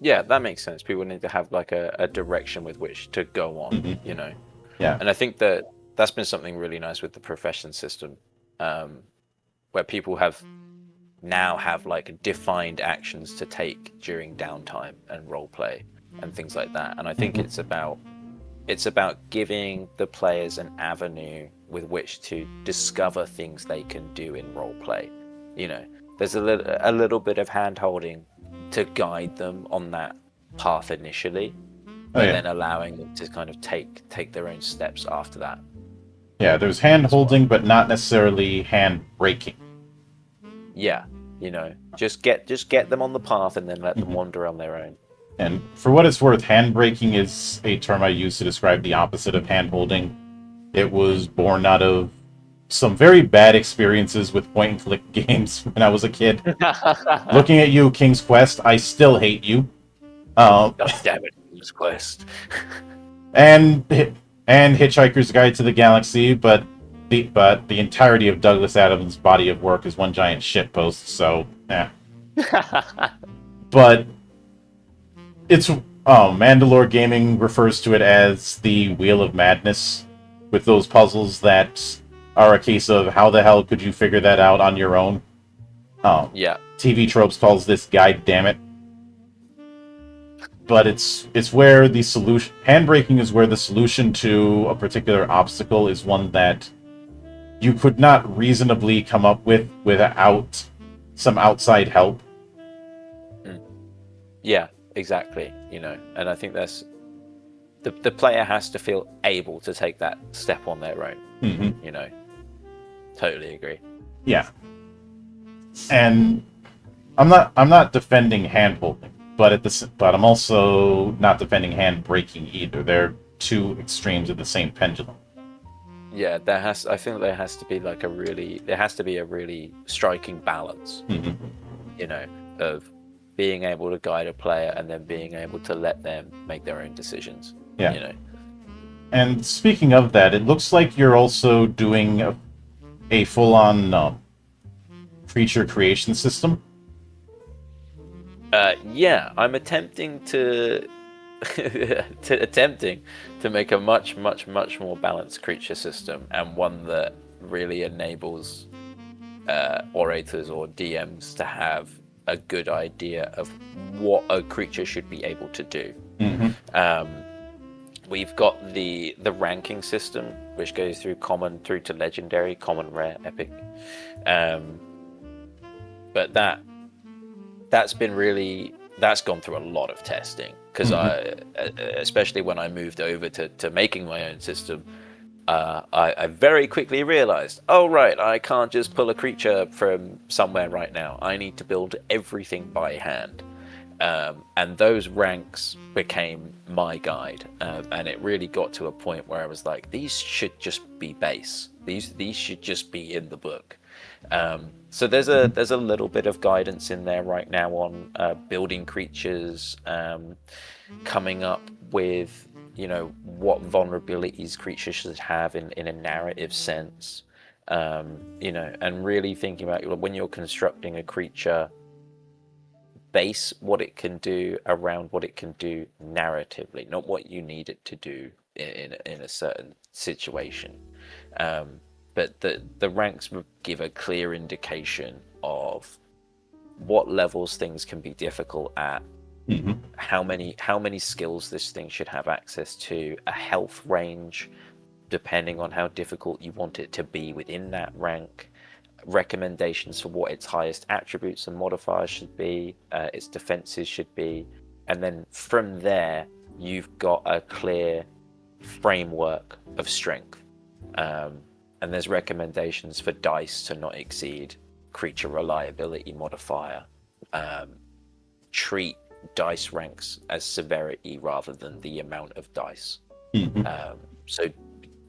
Yeah, that makes sense. People need to have like a direction with which to go on, Mhm. you know. Yeah. And I think that's been something really nice with the profession system, where people now have like defined actions to take during downtime and role play and things like that. And I think it's about giving the players an avenue with which to discover things they can do in role play. You know, there's a little bit of hand holding to guide them on that path initially, but then allowing them to kind of take their own steps after that. Yeah, there's hand holding, but not necessarily hand breaking. Yeah, you know, just get them on the path and then let them wander on their own. And for what it's worth, hand breaking is a term I use to describe the opposite of hand holding. It was born out of some very bad experiences with point and click games when I was a kid. Looking at you, King's Quest, I still hate you. God damn it, King's Quest. and Hitchhiker's Guide to the Galaxy, but the entirety of Douglas Adams' body of work is one giant shitpost. So, but it's Mandalore Gaming refers to it as the Wheel of Madness, with those puzzles that are a case of how the hell could you figure that out on your own. Yeah. TV Tropes calls this "God damn it." But it's where the solution, handbraking is where the solution to a particular obstacle is one that you could not reasonably come up with without some outside help. Yeah, exactly. You know, and I think that's the player has to feel able to take that step on their own. Mm-hmm. You know, totally agree. Yeah, and I'm not defending hand holding, but I'm also not defending hand breaking either. They're two extremes of the same pendulum. Yeah, I think there has to be a really striking balance. Mm-hmm. You know, of being able to guide a player and then being able to let them make their own decisions. Yeah. You know. And speaking of that, it looks like you're also doing a full-on creature creation system. Yeah, I'm attempting to make a much more balanced creature system, and one that really enables orators or DMs to have a good idea of what a creature should be able to do. Mm-hmm. We've got the ranking system, which goes through common through to legendary, common, rare, epic. But that's gone through a lot of testing, because especially when I moved over to making my own system, I very quickly realized, oh right, I can't just pull a creature from somewhere right now. I need to build everything by hand. And those ranks became my guide, and it really got to a point where I was like, these should just be base. These should just be in the book. So there's a little bit of guidance in there right now on building creatures, coming up with, you know, what vulnerabilities creatures should have in a narrative sense, you know, and really thinking about when you're constructing a creature, base what it can do around what it can do narratively, not what you need it to do in a certain situation. But the ranks give a clear indication of what levels things can be difficult at, Mm-hmm. how many skills this thing should have access to, a health range depending on how difficult you want it to be within that rank, recommendations for what its highest attributes and modifiers should be, its defenses should be, and then from there you've got a clear framework of strength, and there's recommendations for dice to not exceed creature reliability modifier, treat dice ranks as severity rather than the amount of dice. Mm-hmm. So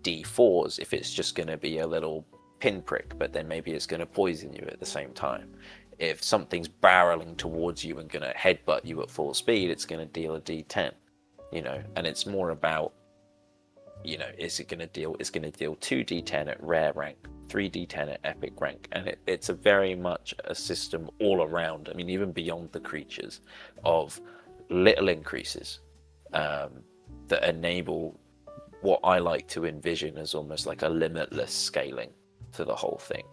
D4s, if it's just going to be a little pinprick, but then maybe it's going to poison you at the same time. If something's barreling towards you and going to headbutt you at full speed, it's going to deal a D10, and it's more about, is it going to deal? It's going to deal 2d10 at rare rank, 3d10 at epic rank, and it's a very much a system all around. I mean, even beyond the creatures, of little increases that enable what I like to envision as almost like a limitless scaling to the whole thing,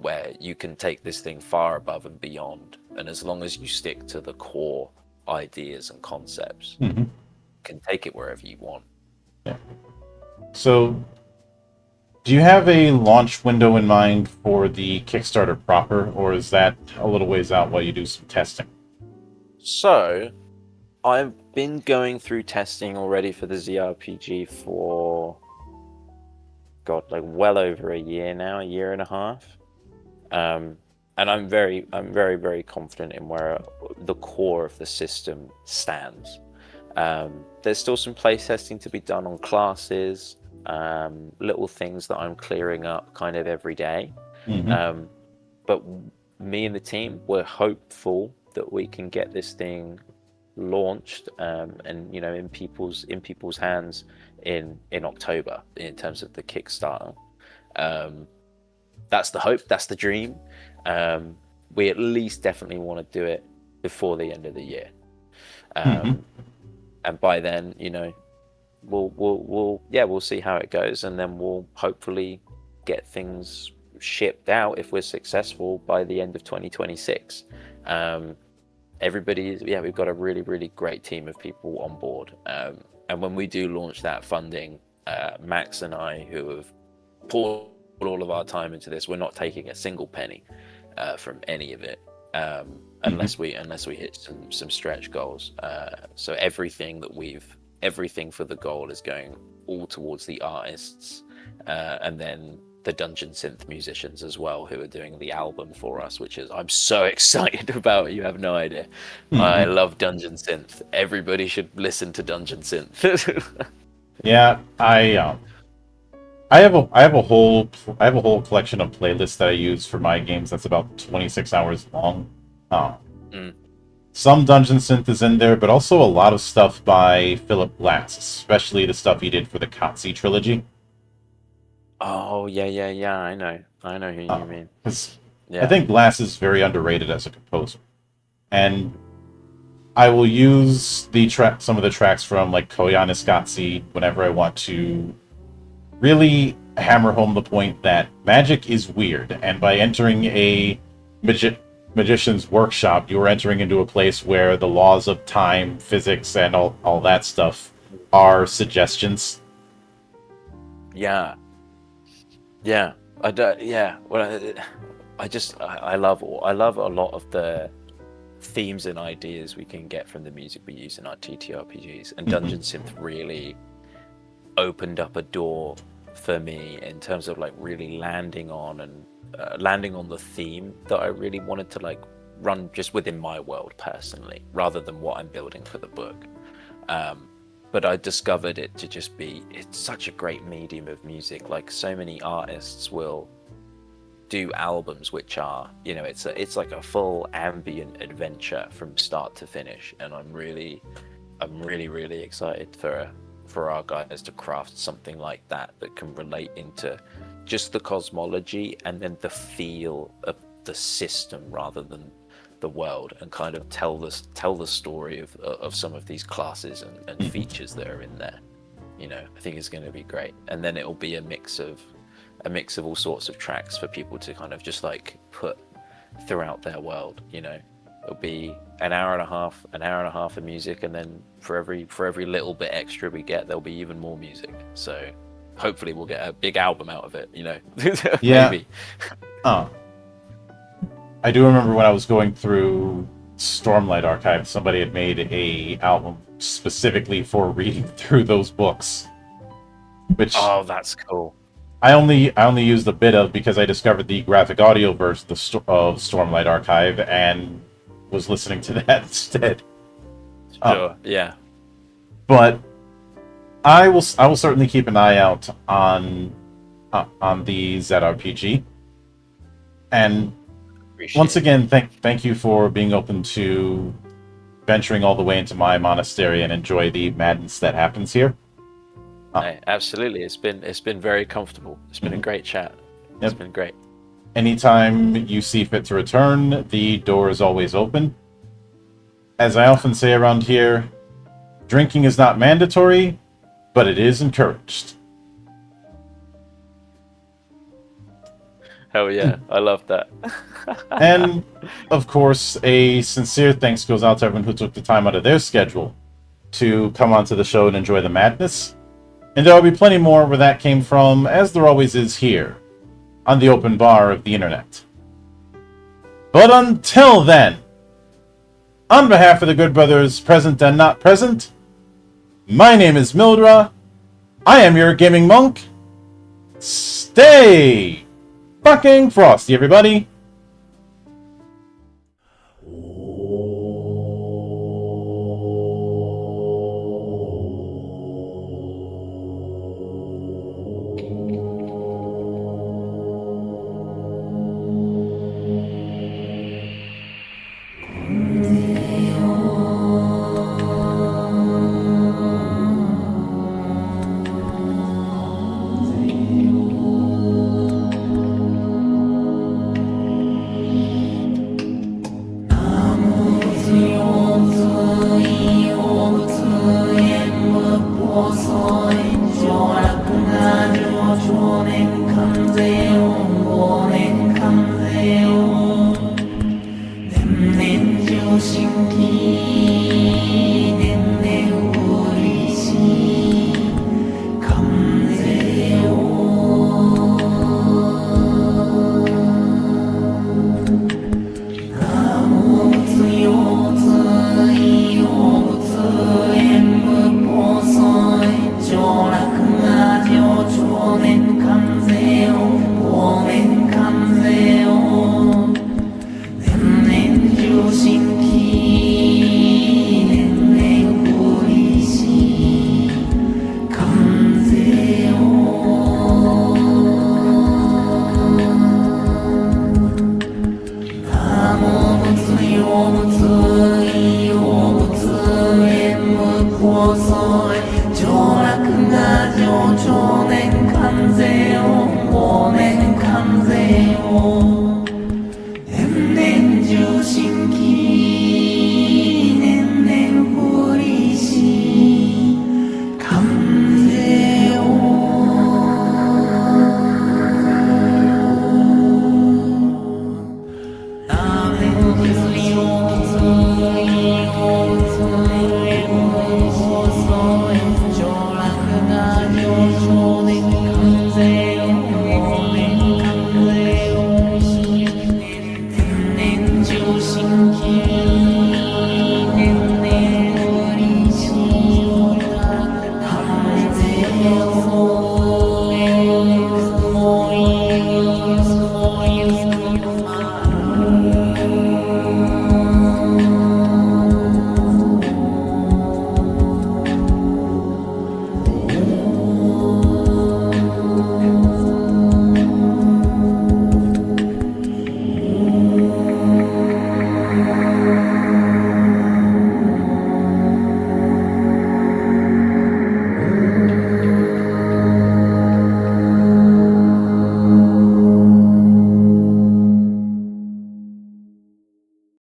where you can take this thing far above and beyond, and as long as you stick to the core ideas and concepts, Mm-hmm. you can take it wherever you want. Yeah. So, do you have a launch window in mind for the Kickstarter proper, or is that a little ways out while you do some testing? So, I've been going through testing already for the ZRPG for, well over a year now, a year and a half. And I'm very, very confident in where the core of the system stands. There's still some play testing to be done on classes, little things that I'm clearing up kind of every day. Mm-hmm. But me and the team, we're hopeful that we can get this thing launched and in people's hands in October in terms of the Kickstarter. That's the hope, that's the dream. We at least definitely want to do it before the end of the year. And by then, we'll see how it goes, and then we'll hopefully get things shipped out if we're successful by the end of 2026. We've got a really, really great team of people on board. And when we do launch that funding, Max and I, who have poured all of our time into this, we're not taking a single penny from any of it, unless we hit some stretch goals. So everything for the goal is going all towards the artists, and then the Dungeon Synth musicians as well, who are doing the album for us, which is I'm so excited about. You have no idea. I love Dungeon Synth. Everybody should listen to Dungeon Synth. Yeah, I have a whole collection of playlists that I use for my games that's about 26 hours long. Some Dungeon Synth is in there, but also a lot of stuff by Philip Glass, especially the stuff he did for the Kotze trilogy. Oh yeah. I know who you mean. I think Glass is very underrated as a composer, and I will use some of the tracks from like Koyaanisqatsi Kotze whenever I want to really hammer home the point that magic is weird, and by entering a magician's workshop, you are entering into a place where the laws of time, physics, and all that stuff are suggestions. Yeah. Well, I love a lot of the themes and ideas we can get from the music we use in our TTRPGs, and Dungeon Synth really opened up a door for me in terms of like really landing on the theme that I really wanted to like run just within my world personally, rather than what I'm building for the book. But I discovered it to just be, it's such a great medium of music. Like so many artists will do albums which are, it's like a full ambient adventure from start to finish, and I'm really excited for our guys to craft something like that can relate into just the cosmology and then the feel of the system rather than the world, and kind of tell the story of some of these classes and features that are in there. I think it's going to be great, and then it'll be a mix of all sorts of tracks for people to kind of just like put throughout their world. You know, it'll be an hour and a half of music, and then for every little bit extra we get, there'll be even more music. So hopefully we'll get a big album out of it. You know, Yeah. maybe. I do remember when I was going through Stormlight Archive, somebody had made a album specifically for reading through those books, which Oh, that's cool. I only used a bit of because I discovered the graphic audio version of Stormlight Archive and was listening to that instead. Sure. Yeah. But I will certainly keep an eye out on the ZRPG. And Appreciate once it. again, thank you for being open to venturing all the way into my monastery and enjoy the madness that happens here. No, absolutely. It's been very comfortable. It's been a great chat. It's Yep. been great. Anytime you see fit to return, the door is always open. As I often say around here, drinking is not mandatory, but it is encouraged. Hell yeah, I love that. And, of course, a sincere thanks goes out to everyone who took the time out of their schedule to come onto the show and enjoy the madness. And there will be plenty more where that came from, as there always is here, on the open bar of the internet. But until then, on behalf of the good brothers present and not present, my name is Mildra. I am your gaming monk. Stay fucking frosty, everybody. Hãy subscribe cho kênh Ghiền Mì Gõ để không bỏ lỡ